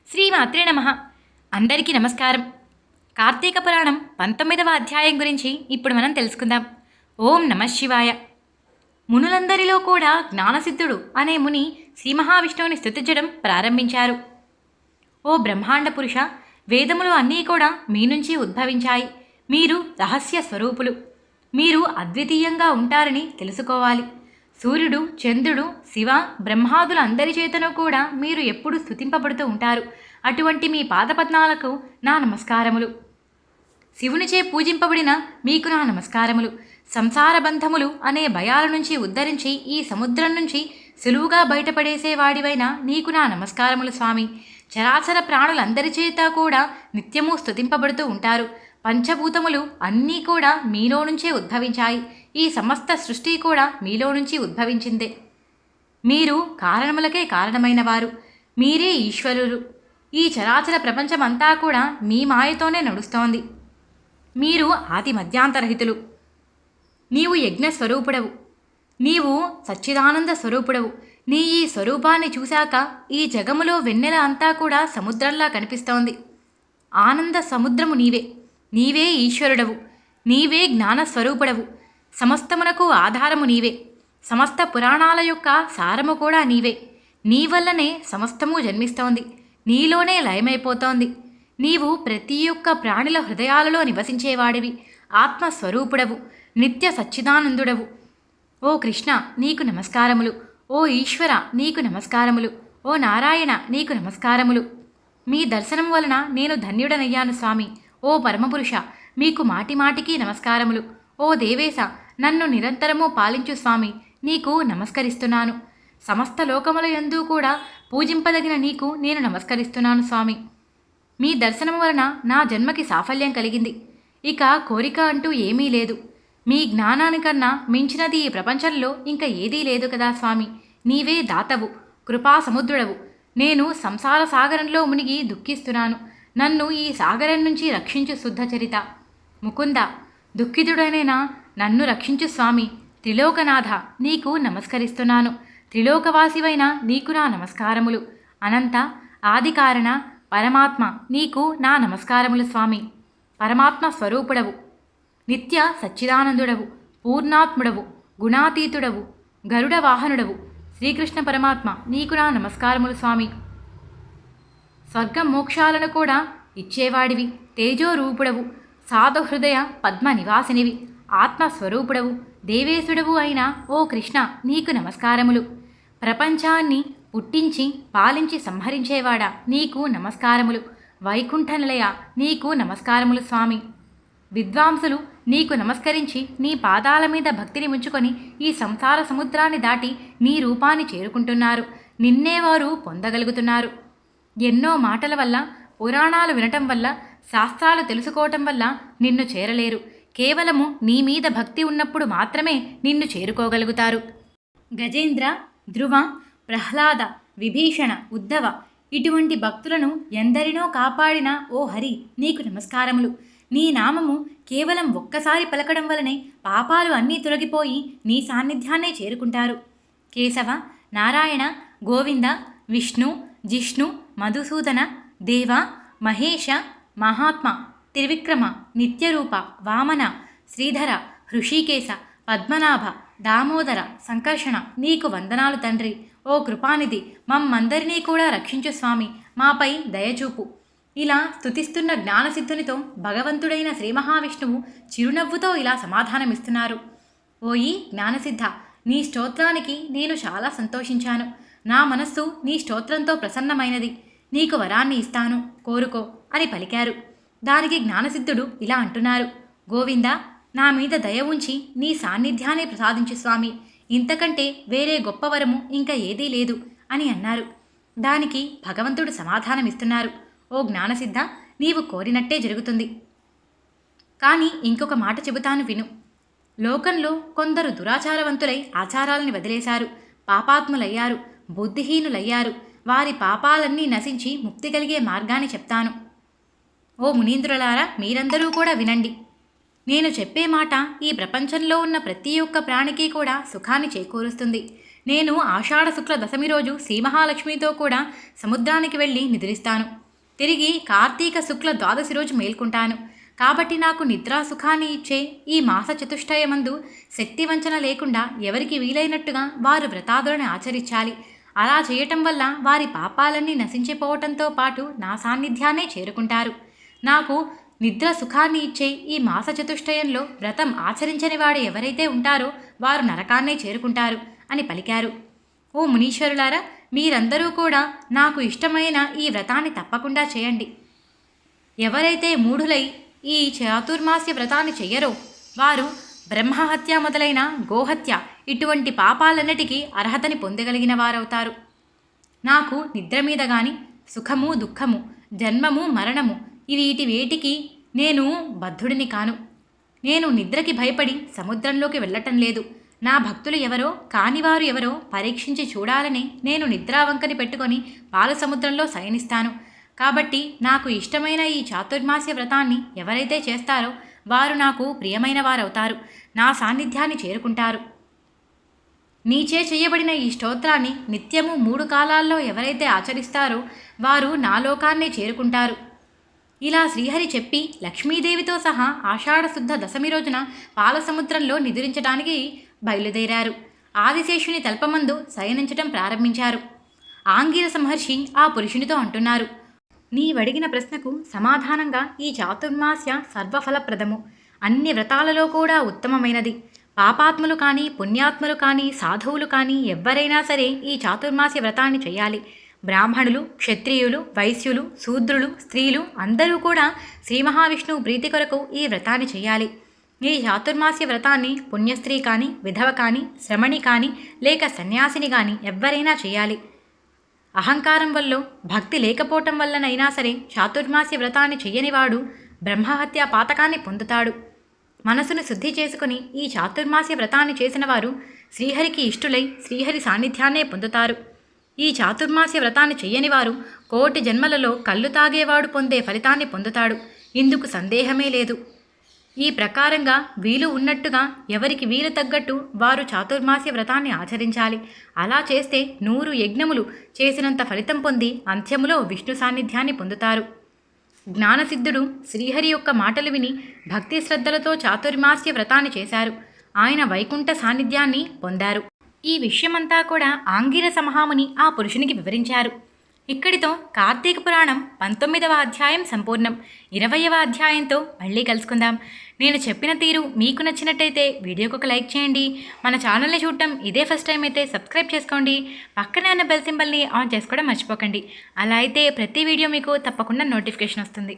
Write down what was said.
శ్రీమాత్రే నమః. అందరికీ నమస్కారం. కార్తీక పురాణం 19వ అధ్యాయం గురించి ఇప్పుడు మనం తెలుసుకుందాం. ఓం నమః శివాయ. మునులందరిలో కూడా జ్ఞానసిద్ధుడు అనే ముని శ్రీ మహావిష్ణువుని స్తుతించడం ప్రారంభించారు. ఓ బ్రహ్మాండ పురుష, వేదములు అన్నీ కూడా మీ నుంచి ఉద్భవించాయి. మీరు రహస్య స్వరూపులు. మీరు అద్వితీయంగా ఉంటారని తెలుసుకోవాలి. సూర్యుడు, చంద్రుడు, శివ, బ్రహ్మాదుల అందరి చేతను కూడా మీరు ఎప్పుడూ స్తుతింపబడుతూ ఉంటారు. అటువంటి మీ పాదపద్మాలకు నా నమస్కారములు. శివునిచే పూజింపబడిన మీకు నా నమస్కారములు. సంసార బంధములు అనే భయాల నుంచి ఉద్ధరించి ఈ సముద్రం నుంచి సులువుగా బయటపడేసేవాడివైన నీకు నా నమస్కారములు స్వామి. చరాచర ప్రాణులందరి చేత కూడా నిత్యము స్తుతింపబడుతూ ఉంటారు. పంచభూతములు అన్నీ కూడా మీలో నుంచే ఉద్భవించాయి. ఈ సమస్త సృష్టి కూడా మీలో నుంచి ఉద్భవించిందే. మీరు కారణములకే కారణమైన వారు. మీరే ఈశ్వరులు. ఈ చరాచర ప్రపంచమంతా కూడా మీ మాయతోనే నడుస్తోంది. మీరు ఆది మధ్యాంతరహితులు. నీవు యజ్ఞస్వరూపుడవు. నీవు సచ్చిదానంద స్వరూపుడవు. నీ ఈ స్వరూపాన్ని చూశాక ఈ జగములో వెన్నెల అంతా కూడా సముద్రంలా కనిపిస్తోంది. ఆనంద సముద్రము నీవే. నీవే ఈశ్వరుడవు. నీవే జ్ఞానస్వరూపుడవు. సమస్తమునకు ఆధారము నీవే. సమస్త పురాణాల యొక్క సారము కూడా నీవే. నీ వల్లనే సమస్తము జన్మిస్తోంది. నీలోనే లయమైపోతోంది. నీవు ప్రతి ఒక్క ప్రాణుల హృదయాలలో నివసించేవాడివి. ఆత్మస్వరూపుడవు. నిత్య సచ్చిదానందుడవు. ఓ కృష్ణ, నీకు నమస్కారములు. ఓ ఈశ్వర, నీకు నమస్కారములు. ఓ నారాయణ, నీకు నమస్కారములు. మీ దర్శనం వలన నేను ధన్యుడనయ్యాను స్వామి. ఓ పరమపురుష, మీకు మాటిమాటికి నమస్కారములు. ఓ దేవేశ, నన్ను నిరంతరము పాలించు స్వామి, నీకు నమస్కరిస్తున్నాను. సమస్త లోకముల యందు కూడా పూజింపదగిన నీకు నేను నమస్కరిస్తున్నాను స్వామి. మీ దర్శనం వలన నా జన్మకి సాఫల్యం కలిగింది. ఇక కోరిక అంటూ ఏమీ లేదు. మీ జ్ఞానానికన్నా మించినది ఈ ప్రపంచంలో ఇంకా ఏదీ లేదు కదా స్వామి. నీవే దాతవు, కృపా సముద్రుడవు. నేను సంసార సాగరంలో మునిగి దుఃఖిస్తున్నాను. నన్ను ఈ సాగరం నుంచి రక్షించు శుద్ధచరిత. ముకుంద, దుఃఖితుడనైనా నన్ను రక్షించు స్వామి. త్రిలోకనాథ, నీకు నమస్కరిస్తున్నాను. త్రిలోకవాసివైన నీకు నా నమస్కారములు. అనంత ఆదికారణ పరమాత్మ, నీకు నా నమస్కారములు స్వామి. పరమాత్మ స్వరూపుడవు. నిత్య సచ్చిదానందుడవు. పూర్ణాత్ముడవు. గుణాతీతుడవు. గరుడ వాహనుడవు. శ్రీకృష్ణ పరమాత్మ, నీకు నా నమస్కారములు స్వామి. స్వర్గ మోక్షాలను కూడా ఇచ్చేవాడివి. తేజోరూపుడవు. సాధుహృదయ పద్మ నివాసినివి. ఆత్మస్వరూపుడవు. దేవేశుడవు అయిన ఓ కృష్ణ, నీకు నమస్కారములు. ప్రపంచాన్ని పుట్టించి పాలించి సంహరించేవాడా, నీకు నమస్కారములు. వైకుంఠనిలయ, నీకు నమస్కారములు స్వామి. విద్వాంసులు నీకు నమస్కరించి నీ పాదాల మీద భక్తిని ఉంచుకొని ఈ సంసార సముద్రాన్ని దాటి నీ రూపాన్ని చేరుకుంటున్నారు. నిన్నే వారు పొందగలుగుతున్నారు. ఎన్నో మాటల వల్ల, పురాణాలు వినటం వల్ల, శాస్త్రాలు తెలుసుకోవటం వల్ల నిన్ను చేరలేరు. కేవలము నీ మీద భక్తి ఉన్నప్పుడు మాత్రమే నిన్ను చేరుకోగలుగుతారు. గజేంద్ర, ధ్రువ, ప్రహ్లాద, విభీషణ, ఉద్ధవ ఇటువంటి భక్తులను ఎందరినో కాపాడిన ఓ హరి, నీకు నమస్కారములు. నీ నామము కేవలం ఒక్కసారి పలకడం వలనే పాపాలు అన్నీ తొలగిపోయి నీ సాన్నిధ్యాన్నే చేరుకుంటారు. కేశవ, నారాయణ, గోవింద, విష్ణు, జిష్ణు, మధుసూదన, దేవ, మహేష, మహాత్మ, త్రివిక్రమ, నిత్యరూప, వామన, శ్రీధర, హృషికేశ, పద్మనాభ, దామోదర, సంకర్షణ, నీకు వందనాలు తండ్రి. ఓ కృపానిధి, మమ్మందరినీ కూడా రక్షించు స్వామి. మాపై దయచూపు. ఇలా స్తుతిస్తున్న జ్ఞానసిద్ధునితో భగవంతుడైన శ్రీ మహావిష్ణువు చిరునవ్వుతో ఇలా సమాధానమిస్తున్నారు. ఓయి జ్ఞానసిద్ధ, నీ స్తోత్రానికి నేను చాలా సంతోషించాను. నా మనస్సు నీ స్తోత్రంతో ప్రసన్నమైనది. నీకు వరాన్ని ఇస్తాను, కోరుకో అని పలికారు. దానికి జ్ఞానసిద్ధుడు ఇలా అంటున్నారు. గోవింద, నా మీద దయ ఉంచి నీ సాన్నిధ్యాన్ని ప్రసాదించు స్వామి. ఇంతకంటే వేరే గొప్ప వరము ఇంకా ఏదీ లేదు అని అన్నారు. దానికి భగవంతుడు సమాధానమిస్తున్నారు. ఓ జ్ఞానసిద్ధ, నీవు కోరినట్టే జరుగుతుంది. కానీ ఇంకొక మాట చెబుతాను విను. లోకంలో కొందరు దురాచారవంతులై ఆచారాలని వదిలేశారు. పాపాత్ములయ్యారు. బుద్ధిహీనులయ్యారు. వారి పాపాలన్నీ నశించి ముక్తి కలిగే మార్గాన్ని చెప్తాను. ఓ మునీంద్రులారా, మీరందరూ కూడా వినండి. నేను చెప్పే మాట ఈ ప్రపంచంలో ఉన్న ప్రతి ఒక్క ప్రాణికి కూడా సుఖాన్ని చేకూరుస్తుంది. నేను ఆషాఢ శుక్ల దశమి రోజు శ్రీ మహాలక్ష్మితో కూడా సముద్రానికి వెళ్ళి నిద్రిస్తాను. తిరిగి కార్తీక శుక్ల ద్వాదశి రోజు మేల్కొంటాను. కాబట్టి నాకు నిద్రా సుఖాన్ని ఇచ్చే ఈ మాస చతుష్టయమందు శక్తి వంచన లేకుండా ఎవరికి వీలైనట్టుగా వారు వ్రతాదులను ఆచరించాలి. అలా చేయటం వల్ల వారి పాపాలన్నీ నశించిపోవటంతో పాటు నా సాన్నిధ్యాన్నే చేరుకుంటారు. నాకు నిద్ర సుఖాన్ని ఇచ్చే ఈ మాస చతుష్టయంలో వ్రతం ఆచరించని వాడు ఎవరైతే ఉంటారో వారు నరకాన్నే చేరుకుంటారు అని పలికారు. ఓ మునీశ్వరులారా, మీరందరూ కూడా నాకు ఇష్టమైన ఈ వ్రతాన్ని తప్పకుండా చేయండి. ఎవరైతే మూఢులై ఈ చాతుర్మాస్య వ్రతాన్ని చెయ్యరో వారు బ్రహ్మహత్య మొదలైన గోహత్య ఇటువంటి పాపాలన్నిటికీ అర్హతని పొందగలిగిన వారవుతారు. నాకు నిద్ర మీద గాని సుఖము దుఃఖము జన్మము మరణము వీటి వేటికి నేను బద్ధుడిని కాను. నేను నిద్రకి భయపడి సముద్రంలోకి వెళ్ళటం లేదు. నా భక్తులు ఎవరో కానివారు ఎవరో పరీక్షించి చూడాలని నేను నిద్రావంకని పెట్టుకొని పాల సముద్రంలో శయనిస్తాను. కాబట్టి నాకు ఇష్టమైన ఈ చాతుర్మాస్య వ్రతాన్ని ఎవరైతే చేస్తారో వారు నాకు ప్రియమైన వారవుతారు, నా సాన్నిధ్యాన్ని చేరుకుంటారు. నీచే చేయబడిన ఈ స్తోత్రాన్ని నిత్యము 3 కాలాల్లో ఎవరైతే ఆచరిస్తారో వారు నా లోకాన్నే చేరుకుంటారు. ఇలా శ్రీహరి చెప్పి లక్ష్మీదేవితో సహా ఆషాఢ శుద్ధ దశమి రోజున పాలసముద్రంలో నిద్రించడానికి బయలుదేరారు. ఆదిశేషుని తల్పమందు శయనించటం ప్రారంభించారు. ఆంగిరస మహర్షి ఆ పురుషునితో అంటున్నారు, నీవడిగిన ప్రశ్నకు సమాధానంగా ఈ చాతుర్మాస్య సర్వఫలప్రదము, అన్ని వ్రతాలలో కూడా ఉత్తమమైనది. పాపాత్ములు కానీ పుణ్యాత్ములు కానీ సాధువులు కానీ ఎవ్వరైనా సరే ఈ చాతుర్మాస్య వ్రతాన్ని చేయాలి. బ్రాహ్మణులు, క్షత్రియులు, వైశ్యులు, శూద్రులు, స్త్రీలు అందరూ కూడా శ్రీ మహావిష్ణువు ప్రీతి కొరకు ఈ వ్రతాన్ని చేయాలి. ఈ చాతుర్మాస్య వ్రతాన్ని పుణ్యస్త్రీ కానీ, విధవ కానీ, శ్రమణి కానీ, లేక సన్యాసిని కానీ ఎవ్వరైనా చేయాలి. అహంకారం వల్ల, భక్తి లేకపోవటం వల్లనైనా సరే చాతుర్మాస్య వ్రతాన్ని చెయ్యనివాడు బ్రహ్మహత్య పాతకాన్ని పొందుతాడు. మనసును శుద్ధి చేసుకుని ఈ చాతుర్మాస్య వ్రతాన్ని చేసిన వారు శ్రీహరికి ఇష్టులై శ్రీహరి సాన్నిధ్యాన్నే పొందుతారు. ఈ చాతుర్మాస్య వ్రతాన్ని చెయ్యనివారు 1,000,000 జన్మలలో కళ్ళు తాగేవాడు పొందే ఫలితాన్ని పొందుతాడు. ఇందుకు సందేహమే లేదు. ఈ ప్రకారంగా వీలు ఉన్నట్టుగా ఎవరికి వీలు తగ్గట్టు వారు చాతుర్మాస్య వ్రతాన్ని ఆచరించాలి. అలా చేస్తే 100 యజ్ఞములు చేసినంత ఫలితం పొంది అంత్యములో విష్ణు సాన్నిధ్యాన్ని పొందుతారు. జ్ఞానసిద్ధుడు శ్రీహరి యొక్క మాటలు విని భక్తి శ్రద్ధలతో చాతుర్మాస్య వ్రతాన్ని చేశారు. ఆయన వైకుంఠ సాన్నిధ్యాన్ని పొందారు. ఈ విషయమంతా కూడా ఆంగిరస మహాముని ఆ పురుషునికి వివరించారు. ఇక్కడితో కార్తీక పురాణం 19వ అధ్యాయం సంపూర్ణం. 20వ అధ్యాయంతో మళ్ళీ కలుసుకుందాం. నేను చెప్పిన తీరు మీకు నచ్చినట్టయితే వీడియోకి ఒక లైక్ చేయండి. మన ఛానల్ని చూడటం ఇదే ఫస్ట్ టైం అయితే సబ్స్క్రైబ్ చేసుకోండి. పక్కనే ఉన్న బెల్ సింబల్ని ఆన్ చేసుకోవడం మర్చిపోకండి. అలా అయితే ప్రతి వీడియో మీకు తప్పకుండా నోటిఫికేషన్ వస్తుంది.